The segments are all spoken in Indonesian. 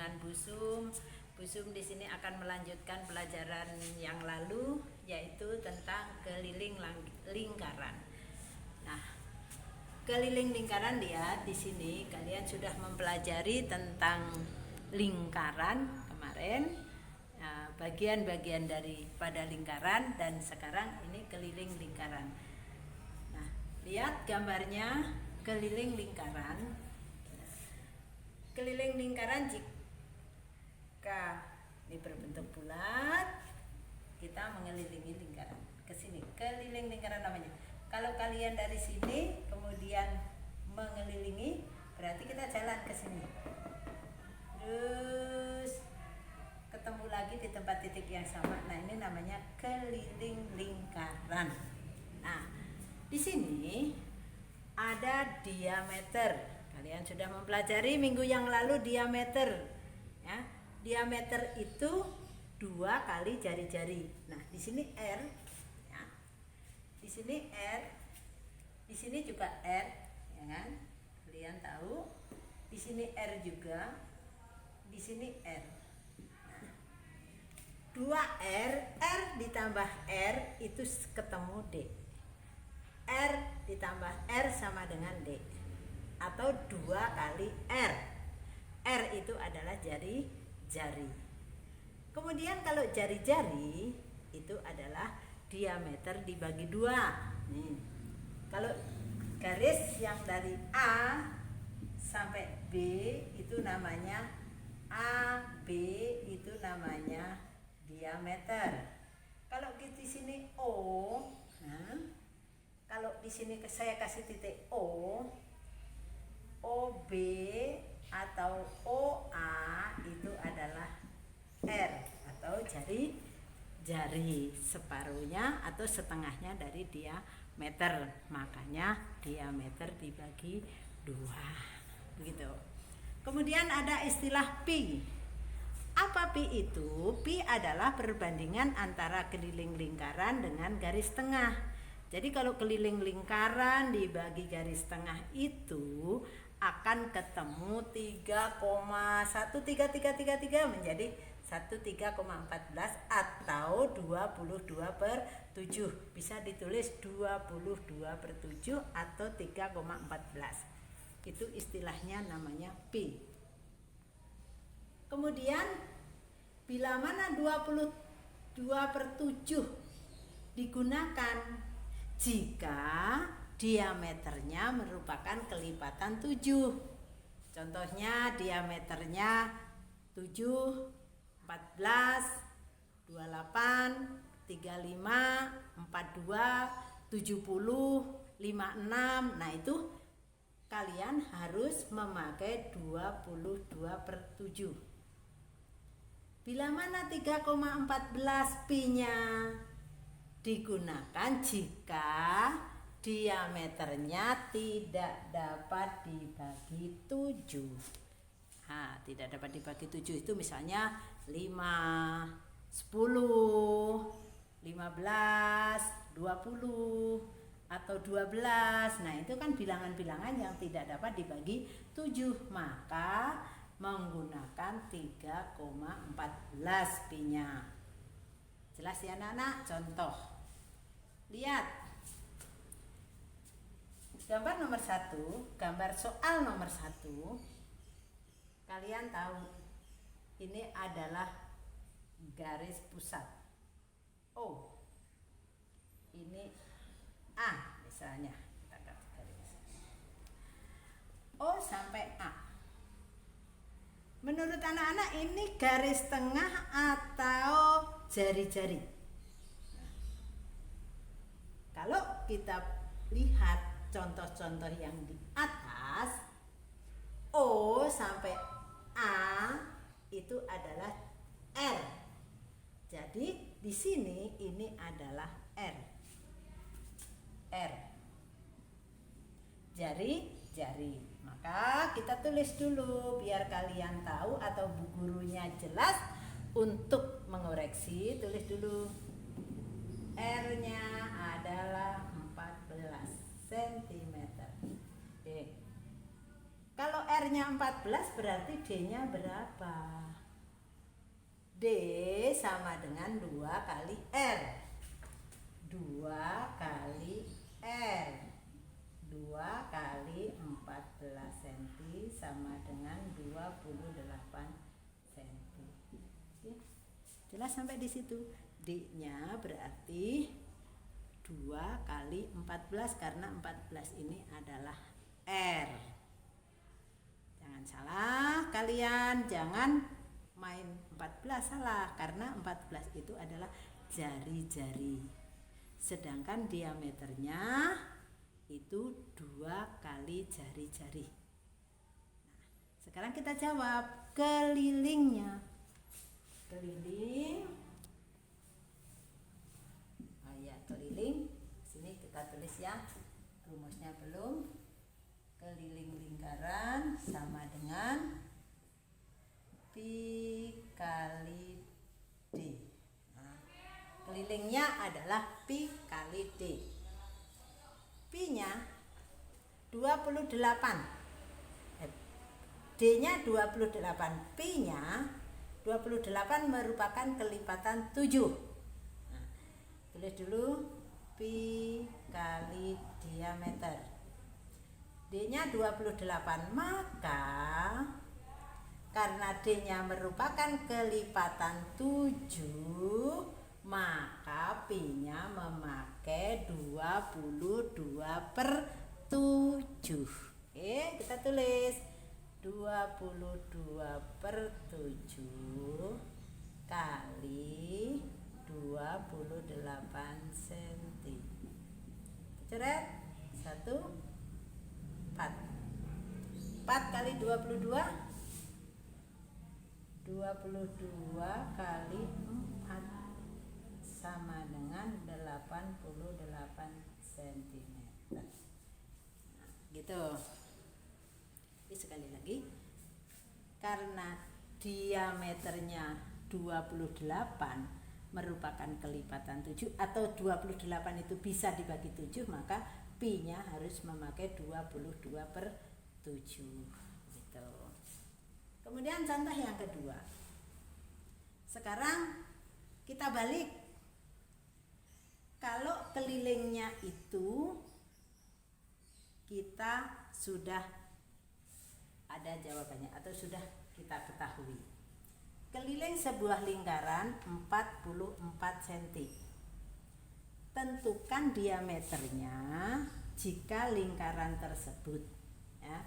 dengan Busum. Busum di sini akan melanjutkan pelajaran yang lalu, yaitu tentang keliling lingkaran. Nah, keliling lingkaran, lihat di sini kalian sudah mempelajari tentang lingkaran kemarin, bagian-bagian daripada lingkaran, dan sekarang ini keliling lingkaran. Nah, lihat gambarnya keliling lingkaran. Keliling lingkaran jika ini berbentuk bulat, kita mengelilingi lingkaran. Ke sini, keliling lingkaran namanya. Kalau kalian dari sini kemudian mengelilingi, berarti kita jalan ke sini. Terus ketemu lagi di tempat titik yang sama. Nah, ini namanya keliling lingkaran. Nah, di sini ada diameter. Kalian sudah mempelajari minggu yang lalu diameter. Ya, diameter itu 2 kali jari-jari. Nah, di sini R, ya. Di sini R, di sini juga R, ya kan? Kalian tahu? Di sini R juga, di sini R. Nah, 2R, R ditambah R itu ketemu D. R ditambah R sama dengan D, atau 2 kali R. R itu adalah jari-jari. Kemudian kalau jari-jari itu adalah diameter dibagi 2. Nih, kalau garis yang dari A sampai B itu namanya AB, itu namanya diameter. Kalau di sini O, nah, kalau di sini saya kasih titik O, OB atau OA itu adalah R atau jari separuhnya atau setengahnya dari diameter. Makanya diameter dibagi 2. Begitu. Kemudian ada istilah pi. Apa pi itu? Pi adalah perbandingan antara keliling lingkaran dengan garis tengah. Jadi kalau keliling lingkaran dibagi garis tengah itu akan ketemu 3,13333 menjadi 13,14 atau 22/7. Bisa ditulis 22/7 atau 3,14. Itu istilahnya namanya pi. Kemudian bila mana 22/7 digunakan jika diameternya merupakan kelipatan 7. Contohnya diameternya 7, 14, 28, 35, 42, 70, 56. Nah, itu kalian harus memakai 22/7. Bila mana 3,14 pi-nya digunakan jika diameternya tidak dapat dibagi 7. Tidak dapat dibagi 7 itu misalnya 5, 10, 15, 20 atau 12. Nah, itu kan bilangan-bilangan yang tidak dapat dibagi 7. Maka menggunakan 3,14 pi-nya. Jelas ya anak-anak? Contoh. Lihat. Gambar nomor 1, gambar soal nomor 1. Kalian tahu ini adalah garis pusat O. Ini A misalnya. Kita kasih garis O sampai A. Menurut anak-anak ini garis tengah atau jari-jari? Kalau kita lihat contoh-contoh yang di atas, O sampai A itu adalah R. Jadi di sini ini adalah R. R. Jari-jari. Maka kita tulis dulu biar kalian tahu atau bu gurunya jelas untuk mengoreksi. Tulis dulu. R-nya adalah 14 cm. Oke. Kalau R R-nya 14 berarti D-nya berapa? D sama dengan 2 kali R. 2 kali R. 2 kali 14 cm sama dengan 28 cm. Oke. Jelas sampai di situ. D-nya berarti 2 kali 14 karena 14 ini adalah R. Jangan salah kalian, jangan main 14 salah karena 14 itu adalah jari-jari. Sedangkan diameternya itu 2 kali jari-jari. Nah, sekarang kita jawab kelilingnya. Keliling. Oh ya, keliling. Sini kita tulis ya. Rumusnya belum. Keliling lingkaran sama dengan pi kali D. Nah, kelilingnya adalah pi kali D. Pi-nya 28. D-nya 28. Pi-nya 28 merupakan kelipatan 7. Nah, tulis dulu pi kali diameter. D-nya 28, maka karena D-nya merupakan kelipatan 7, maka P-nya memakai 22/7. Oke, kita tulis 22/7 kali 28 cm. Coret 4 kali 22 kali 4 sama dengan 88 cm. Nah, gitu. Jadi sekali lagi, karena diameternya 28 merupakan kelipatan 7 atau 28 itu bisa dibagi 7, maka Pi-nya harus memakai 22/7 gitu. Kemudian contoh yang kedua. Sekarang kita balik. Kalau kelilingnya itu kita sudah ada jawabannya atau sudah kita ketahui. Keliling sebuah lingkaran 44 cm. Tentukan diameternya jika lingkaran tersebut, ya.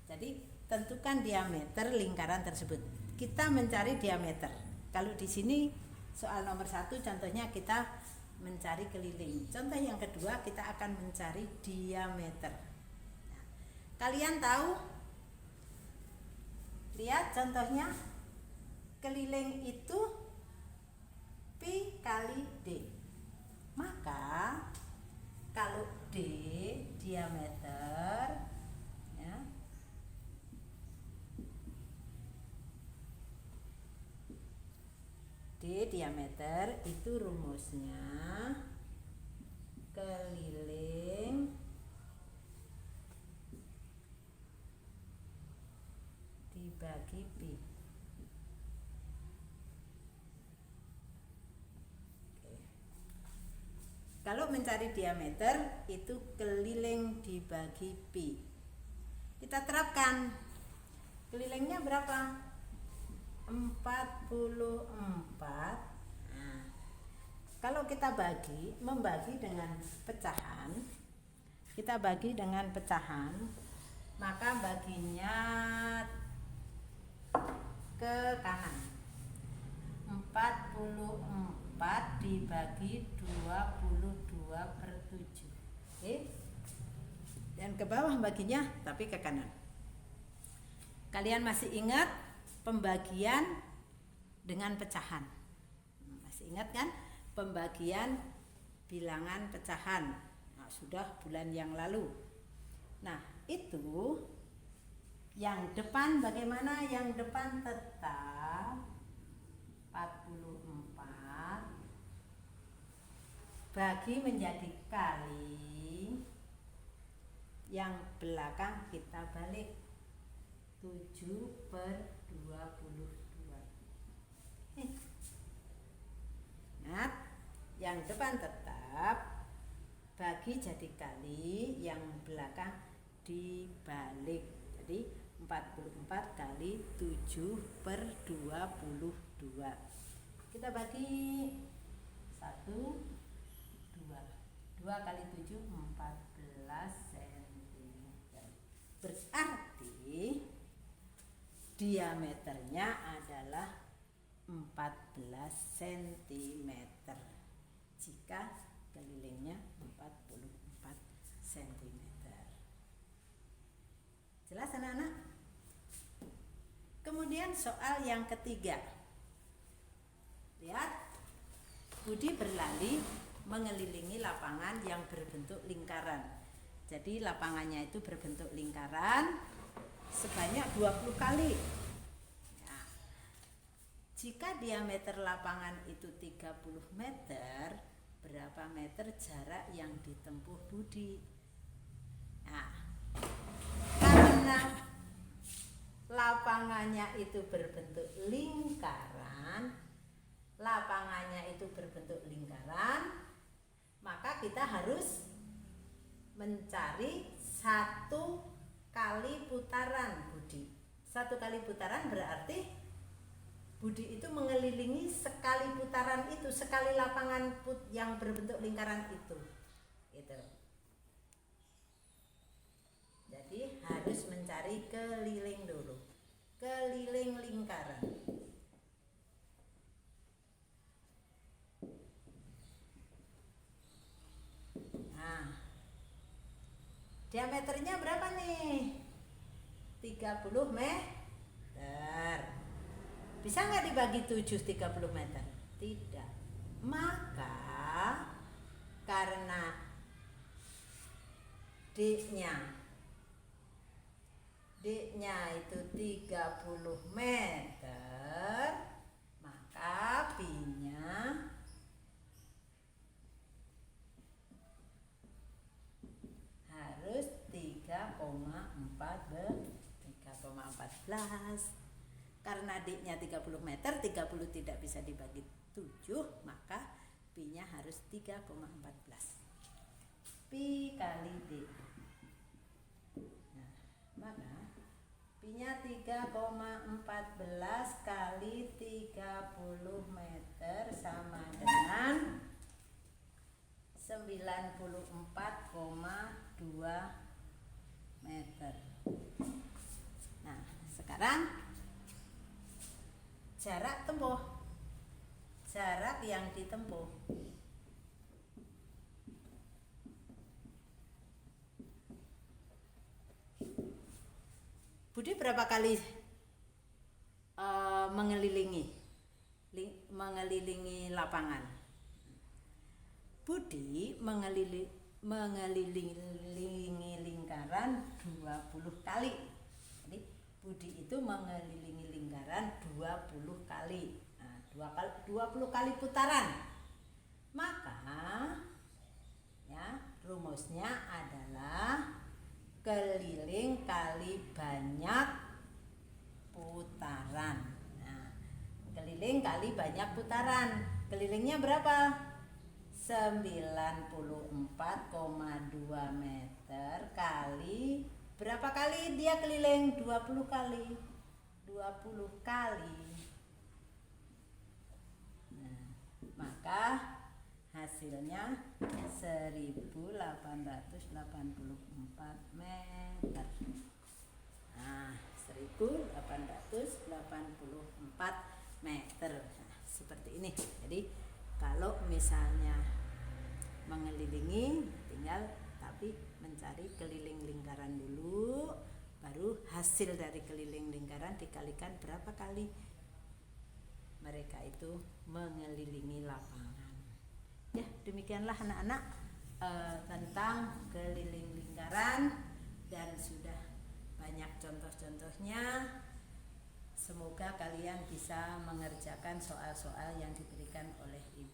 Jadi tentukan diameter lingkaran tersebut. Kita mencari diameter. Kalau di sini soal nomor 1 contohnya kita mencari keliling. Contoh yang kedua kita akan mencari diameter. Nah, kalian tahu? Lihat contohnya. Keliling itu Pi kali D. Maka kalau D diameter, ya, D diameter itu rumusnya keliling dibagi Pi. Kalau mencari diameter itu keliling dibagi Pi. Kita terapkan. Kelilingnya berapa? 44. Nah, kalau kita membagi dengan pecahan, kita bagi dengan pecahan, maka baginya ke kanan. 44 dibagi 22/7. Oke. Dan ke bawah baginya tapi ke kanan. Kalian masih ingat pembagian dengan pecahan? Masih ingat kan? Pembagian bilangan pecahan. Nah, sudah bulan yang lalu. Nah, itu yang depan bagaimana? Yang depan tetap 44 bagi menjadi kali, yang belakang kita balik. 7/22. Ingat, yang depan tetap bagi jadi kali, yang belakang dibalik. Jadi 44 kali 7/22. Kita bagi 1, 2. 2 kali 7 14 cm. Berarti diameternya adalah 14 cm jika kelilingnya 44 cm. Jelas anak-anak? Kemudian soal yang ketiga. Lihat, Budi berlari mengelilingi lapangan yang berbentuk lingkaran. Jadi lapangannya itu berbentuk lingkaran sebanyak 20 kali. Ya. Jika diameter lapangan itu 30 meter, berapa meter jarak yang ditempuh Budi? Nah, karena lapangannya itu berbentuk lingkaran, maka kita harus mencari 1 kali putaran Budi. 1 kali putaran berarti Budi itu mengelilingi sekali putaran itu, sekali lapangan yang berbentuk lingkaran itu. Gitu. Jadi harus mencari keliling dulu, keliling lingkaran. Nah, diameternya berapa nih? 30 meter. Bisa nggak dibagi 7 30 meter? Tidak. Maka karena D-nya itu 30 meter, maka P-nya harus 3,14. Karena D-nya 30 meter, 30 tidak bisa dibagi 7, maka P-nya harus 3,14. Pi kali D. Nah, maka Pi-nya 3,14 kali 30 meter sama dengan 94,2 meter. Nah, sekarang jarak tempuh. Jarak yang ditempuh. Budi berapa kali mengelilingi lapangan? Budi mengelilingi lingkaran 20 kali. Jadi Budi itu mengelilingi lingkaran 20 kali. Nah, 20 kali putaran. Maka ya, rumusnya adalah keliling kali banyak putaran. Nah, keliling kali banyak putaran. Kelilingnya berapa? 94,2 meter kali berapa kali dia keliling? 20 kali. 20 kali. Nah, maka hasilnya 1884 meter. Nah, 1884 meter. Nah, seperti ini. Jadi kalau misalnya mengelilingi, tinggal tapi mencari keliling lingkaran dulu, baru hasil dari keliling lingkaran dikalikan berapa kali mereka itu mengelilingi lapangan. Ya, demikianlah anak-anak tentang keliling lingkaran, dan sudah banyak contoh-contohnya. Semoga kalian bisa mengerjakan soal-soal yang diberikan oleh Ibu.